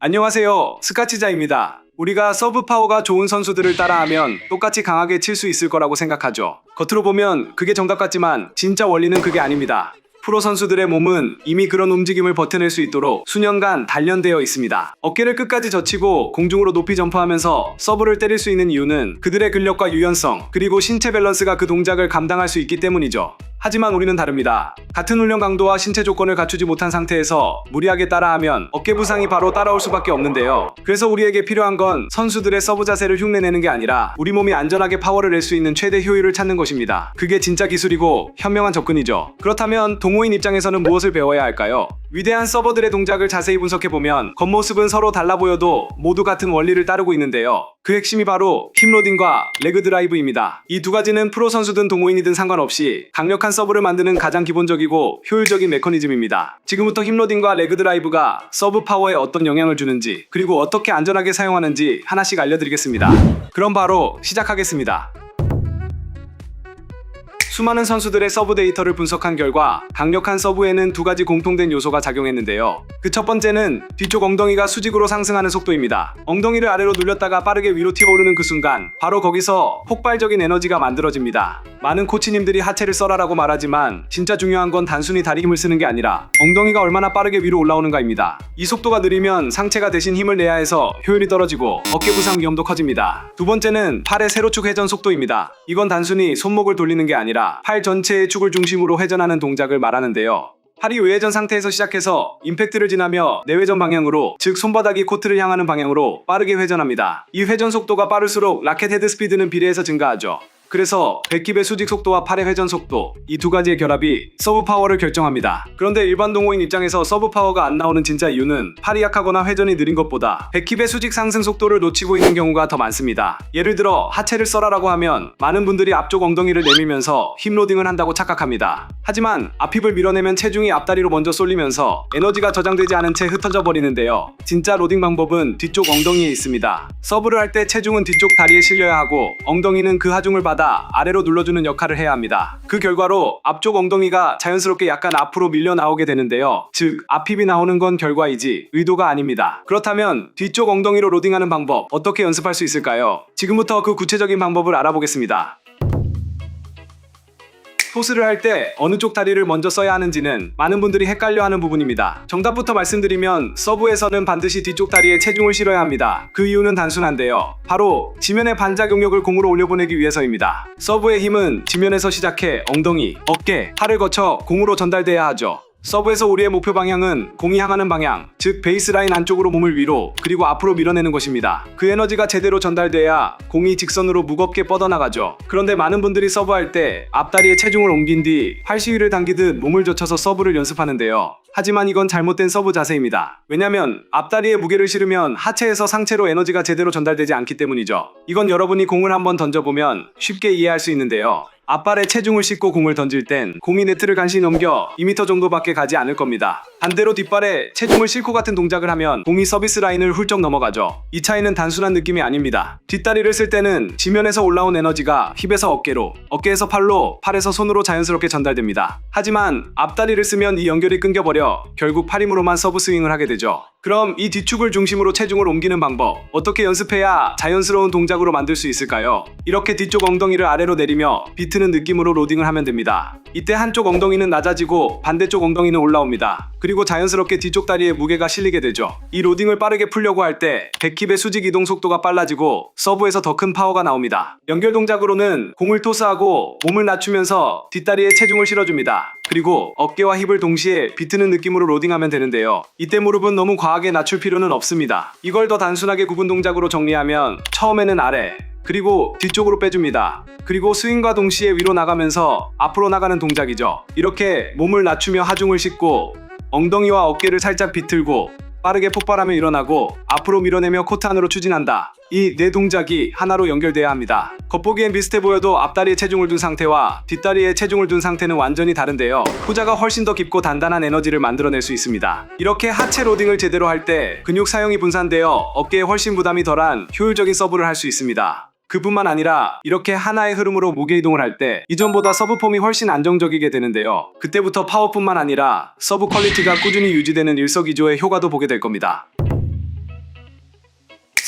안녕하세요. 스카치자입니다. 우리가 서브 파워가 좋은 선수들을 따라하면 똑같이 강하게 칠 수 있을 거라고 생각하죠. 겉으로 보면 그게 정답 같지만 진짜 원리는 그게 아닙니다. 프로 선수들의 몸은 이미 그런 움직임을 버텨낼 수 있도록 수년간 단련되어 있습니다. 어깨를 끝까지 젖히고 공중으로 높이 점프하면서 서브를 때릴 수 있는 이유는 그들의 근력과 유연성, 그리고 신체 밸런스가 그 동작을 감당할 수 있기 때문이죠. 하지만 우리는 다릅니다. 같은 훈련 강도와 신체 조건을 갖추지 못한 상태에서 무리하게 따라하면 어깨 부상이 바로 따라올 수밖에 없는데요. 그래서 우리에게 필요한 건 선수들의 서브 자세를 흉내내는 게 아니라 우리 몸이 안전하게 파워를 낼 수 있는 최대 효율을 찾는 것입니다. 그게 진짜 기술이고 현명한 접근이죠. 그렇다면 동호인 입장에서는 무엇을 배워야 할까요? 위대한 서버들의 동작을 자세히 분석해보면 겉모습은 서로 달라 보여도 모두 같은 원리를 따르고 있는데요. 그 핵심이 바로 힙로딩과 레그 드라이브입니다. 이 두 가지는 프로 선수든 동호인이든 상관없이 강력한 서브를 만드는 가장 기본적이고 효율적인 메커니즘입니다. 지금부터 힙로딩과 레그 드라이브가 서브 파워에 어떤 영향을 주는지, 그리고 어떻게 안전하게 사용하는지 하나씩 알려드리겠습니다. 그럼 바로 시작하겠습니다. 수많은 선수들의 서브 데이터를 분석한 결과 강력한 서브에는 두 가지 공통된 요소가 작용했는데요. 그 첫 번째는 뒤쪽 엉덩이가 수직으로 상승하는 속도입니다. 엉덩이를 아래로 눌렸다가 빠르게 위로 튀어오르는 그 순간 바로 거기서 폭발적인 에너지가 만들어집니다. 많은 코치님들이 하체를 써라라고 말하지만 진짜 중요한 건 단순히 다리 힘을 쓰는 게 아니라 엉덩이가 얼마나 빠르게 위로 올라오는가입니다. 이 속도가 느리면 상체가 대신 힘을 내야 해서 효율이 떨어지고 어깨 부상 위험도 커집니다. 두 번째는 팔의 세로축 회전 속도입니다. 이건 단순히 손목을 돌리는 게 아니라 팔 전체의 축을 중심으로 회전하는 동작을 말하는데요. 팔이 외회전 상태에서 시작해서 임팩트를 지나며 내회전 방향으로, 즉 손바닥이 코트를 향하는 방향으로 빠르게 회전합니다. 이 회전 속도가 빠를수록 라켓 헤드 스피드는 비례해서 증가하죠. 그래서 백힙의 수직 속도와 팔의 회전 속도, 이 두 가지의 결합이 서브 파워를 결정합니다. 그런데 일반 동호인 입장에서 서브 파워가 안 나오는 진짜 이유는 팔이 약하거나 회전이 느린 것보다 백힙의 수직 상승 속도를 놓치고 있는 경우가 더 많습니다. 예를 들어 하체를 써라라고 하면 많은 분들이 앞쪽 엉덩이를 내밀면서 힙로딩을 한다고 착각합니다. 하지만 앞힙을 밀어내면 체중이 앞다리로 먼저 쏠리면서 에너지가 저장되지 않은 채 흩어져 버리는데요. 진짜 로딩 방법은 뒤쪽 엉덩이에 있습니다. 서브를 할 때 체중은 뒤쪽 다리에 실려야 하고 엉덩이는 그 하중을 받아 아래로 눌러주는 역할을 해야 합니다. 그 결과로 앞쪽 엉덩이가 자연스럽게 약간 앞으로 밀려 나오게 되는데요. 즉 앞힙이 나오는 건 결과이지 의도가 아닙니다. 그렇다면 뒤쪽 엉덩이로 로딩하는 방법 어떻게 연습할 수 있을까요? 지금부터 그 구체적인 방법을 알아보겠습니다. 토스를 할 때 어느 쪽 다리를 먼저 써야 하는지는 많은 분들이 헷갈려하는 부분입니다. 정답부터 말씀드리면 서브에서는 반드시 뒤쪽 다리에 체중을 실어야 합니다. 그 이유는 단순한데요. 바로 지면의 반작용력을 공으로 올려보내기 위해서입니다. 서브의 힘은 지면에서 시작해 엉덩이, 어깨, 팔을 거쳐 공으로 전달돼야 하죠. 서브에서 우리의 목표 방향은 공이 향하는 방향, 즉 베이스라인 안쪽으로 몸을 위로 그리고 앞으로 밀어내는 것입니다. 그 에너지가 제대로 전달돼야 공이 직선으로 무겁게 뻗어나가죠. 그런데 많은 분들이 서브할 때 앞다리에 체중을 옮긴 뒤 팔 시위를 당기듯 몸을 젖혀서 서브를 연습하는데요. 하지만 이건 잘못된 서브 자세입니다. 왜냐면 앞다리에 무게를 실으면 하체에서 상체로 에너지가 제대로 전달되지 않기 때문이죠. 이건 여러분이 공을 한번 던져보면 쉽게 이해할 수 있는데요. 앞발에 체중을 싣고 공을 던질 땐 공이 네트를 간신히 넘겨 2m 정도밖에 가지 않을 겁니다. 반대로 뒷발에 체중을 싣고 같은 동작을 하면 공이 서비스 라인을 훌쩍 넘어가죠. 이 차이는 단순한 느낌이 아닙니다. 뒷다리를 쓸 때는 지면에서 올라온 에너지가 힙에서 어깨로, 어깨에서 팔로, 팔에서 손으로 자연스럽게 전달됩니다. 하지만 앞다리를 쓰면 이 연결이 끊겨버려 결국 팔 힘으로만 서브 스윙을 하게 되죠. 그럼 이 뒤축을 중심으로 체중을 옮기는 방법 어떻게 연습해야 자연스러운 동작으로 만들 수 있을까요? 이렇게 뒤쪽 엉덩이를 아래로 내리며 비트는 느낌으로 로딩을 하면 됩니다. 이때 한쪽 엉덩이는 낮아지고 반대쪽 엉덩이는 올라옵니다. 그리고 자연스럽게 뒤쪽 다리에 무게가 실리게 되죠. 이 로딩을 빠르게 풀려고 할 때 백힙의 수직 이동 속도가 빨라지고 서브에서 더 큰 파워가 나옵니다. 연결 동작으로는 공을 토스하고 몸을 낮추면서 뒷다리에 체중을 실어줍니다. 그리고 어깨와 힙을 동시에 비트는 느낌으로 로딩하면 되는데요. 이때 무릎은 너무 과하게 낮출 필요는 없습니다. 이걸 더 단순하게 구분 동작으로 정리하면 처음에는 아래, 그리고 뒤쪽으로 빼줍니다. 그리고 스윙과 동시에 위로 나가면서 앞으로 나가는 동작이죠. 이렇게 몸을 낮추며 하중을 싣고 엉덩이와 어깨를 살짝 비틀고 빠르게 폭발하며 일어나고 앞으로 밀어내며 코트 안으로 추진한다. 이 네 동작이 하나로 연결돼야 합니다. 겉보기엔 비슷해 보여도 앞다리에 체중을 둔 상태와 뒷다리에 체중을 둔 상태는 완전히 다른데요. 후자가 훨씬 더 깊고 단단한 에너지를 만들어낼 수 있습니다. 이렇게 하체 로딩을 제대로 할 때 근육 사용이 분산되어 어깨에 훨씬 부담이 덜한 효율적인 서브를 할 수 있습니다. 그뿐만 아니라 이렇게 하나의 흐름으로 무게 이동을 할 때 이전보다 서브 폼이 훨씬 안정적이게 되는데요. 그때부터 파워뿐만 아니라 서브 퀄리티가 꾸준히 유지되는 일석이조의 효과도 보게 될 겁니다.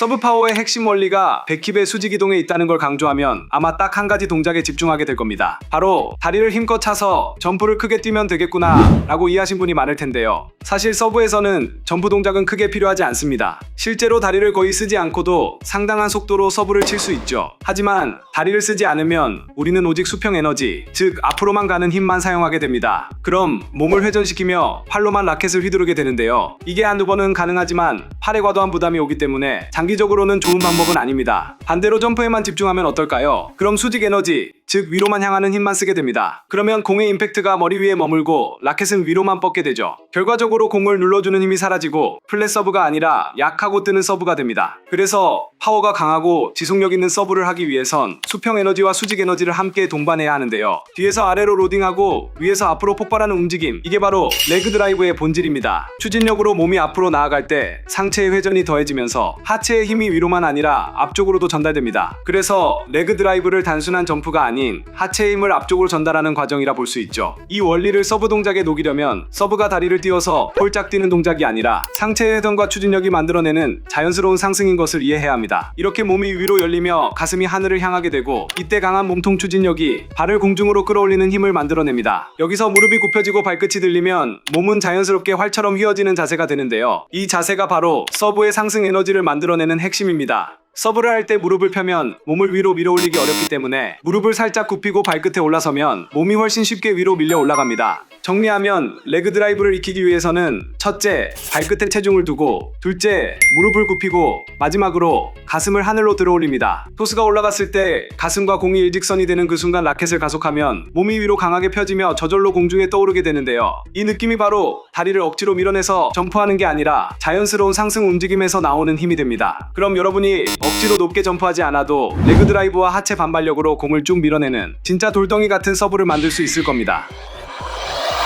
서브 파워의 핵심 원리가 100힙의 수직 이동에 있다는 걸 강조하면 아마 딱 한 가지 동작에 집중하게 될 겁니다. 바로 다리를 힘껏 차서 점프를 크게 뛰면 되겠구나 라고 이해하신 분이 많을 텐데요. 사실 서브에서는 점프 동작은 크게 필요하지 않습니다. 실제로 다리를 거의 쓰지 않고도 상당한 속도로 서브를 칠 수 있죠. 하지만 다리를 쓰지 않으면 우리는 오직 수평 에너지, 즉 앞으로만 가는 힘만 사용하게 됩니다. 그럼 몸을 회전시키며 팔로만 라켓을 휘두르게 되는데요. 이게 한두 번은 가능하지만 팔에 과도한 부담이 오기 때문에 장기적으로는 좋은 방법은 아닙니다. 반대로 점프에만 집중하면 어떨까요? 그럼 수직 에너지, 즉 위로만 향하는 힘만 쓰게 됩니다. 그러면 공의 임팩트가 머리 위에 머물고 라켓은 위로만 뻗게 되죠. 결과적으로 공을 눌러주는 힘이 사라지고 플랫 서브가 아니라 약하고 뜨는 서브가 됩니다. 그래서 파워가 강하고 지속력 있는 서브를 하기 위해선 수평 에너지와 수직 에너지를 함께 동반해야 하는데요. 뒤에서 아래로 로딩하고 위에서 앞으로 폭발하는 움직임, 이게 바로 레그 드라이브의 본질입니다. 추진력으로 몸이 앞으로 나아갈 때 상체의 회전이 더해지면서 하체의 힘이 위로만 아니라 앞쪽으로도 전달됩니다. 그래서 레그 드라이브를 단순한 점프가 아닌 하체의 힘을 앞쪽으로 전달하는 과정이라 볼 수 있죠. 이 원리를 서브 동작에 녹이려면 서브가 다리를 띄워서 폴짝 뛰는 동작이 아니라 상체의 회전과 추진력이 만들어내는 자연스러운 상승인 것을 이해해야 합니다. 이렇게 몸이 위로 열리며 가슴이 하늘을 향하게 되고 이때 강한 몸통 추진력이 발을 공중으로 끌어올리는 힘을 만들어냅니다. 여기서 무릎이 굽혀지고 발끝이 들리면 몸은 자연스럽게 활처럼 휘어지는 자세가 되는데요. 이 자세가 바로 서브의 상승 에너지를 만들어내는 핵심입니다. 서브를 할 때 무릎을 펴면 몸을 위로 밀어올리기 어렵기 때문에 무릎을 살짝 굽히고 발끝에 올라서면 몸이 훨씬 쉽게 위로 밀려 올라갑니다. 정리하면 레그 드라이브를 익히기 위해서는 첫째, 발끝에 체중을 두고, 둘째, 무릎을 굽히고, 마지막으로 가슴을 하늘로 들어올립니다. 토스가 올라갔을 때 가슴과 공이 일직선이 되는 그 순간 라켓을 가속하면 몸이 위로 강하게 펴지며 저절로 공중에 떠오르게 되는데요. 이 느낌이 바로 다리를 억지로 밀어내서 점프하는 게 아니라 자연스러운 상승 움직임에서 나오는 힘이 됩니다. 그럼 여러분이 억지로 높게 점프하지 않아도 레그 드라이브와 하체 반발력으로 공을 쭉 밀어내는 진짜 돌덩이 같은 서브를 만들 수 있을 겁니다.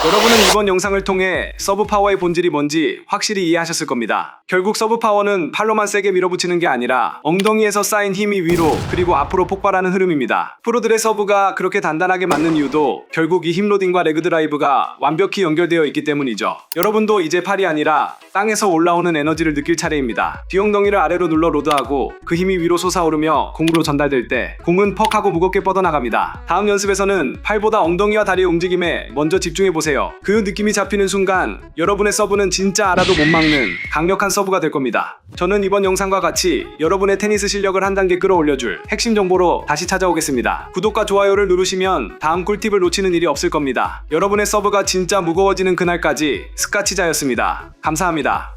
여러분은 이번 영상을 통해 서브 파워의 본질이 뭔지 확실히 이해하셨을 겁니다. 결국 서브 파워는 팔로만 세게 밀어붙이는 게 아니라 엉덩이에서 쌓인 힘이 위로 그리고 앞으로 폭발하는 흐름입니다. 프로들의 서브가 그렇게 단단하게 맞는 이유도 결국 이 힘로딩과 레그 드라이브가 완벽히 연결되어 있기 때문이죠. 여러분도 이제 팔이 아니라 땅에서 올라오는 에너지를 느낄 차례입니다. 뒤엉덩이를 아래로 눌러 로드하고 그 힘이 위로 솟아오르며 공으로 전달될 때 공은 퍽 하고 무겁게 뻗어나갑니다. 다음 연습에서는 팔보다 엉덩이와 다리의 움직임에 먼저 집중해보세요. 그 느낌이 잡히는 순간 여러분의 서브는 진짜 알아도 못 막는 강력한 서브가 될 겁니다. 저는 이번 영상과 같이 여러분의 테니스 실력을 한 단계 끌어올려줄 핵심 정보로 다시 찾아오겠습니다. 구독과 좋아요를 누르시면 다음 꿀팁을 놓치는 일이 없을 겁니다. 여러분의 서브가 진짜 무거워지는 그날까지 스카치자였습니다. 감사합니다.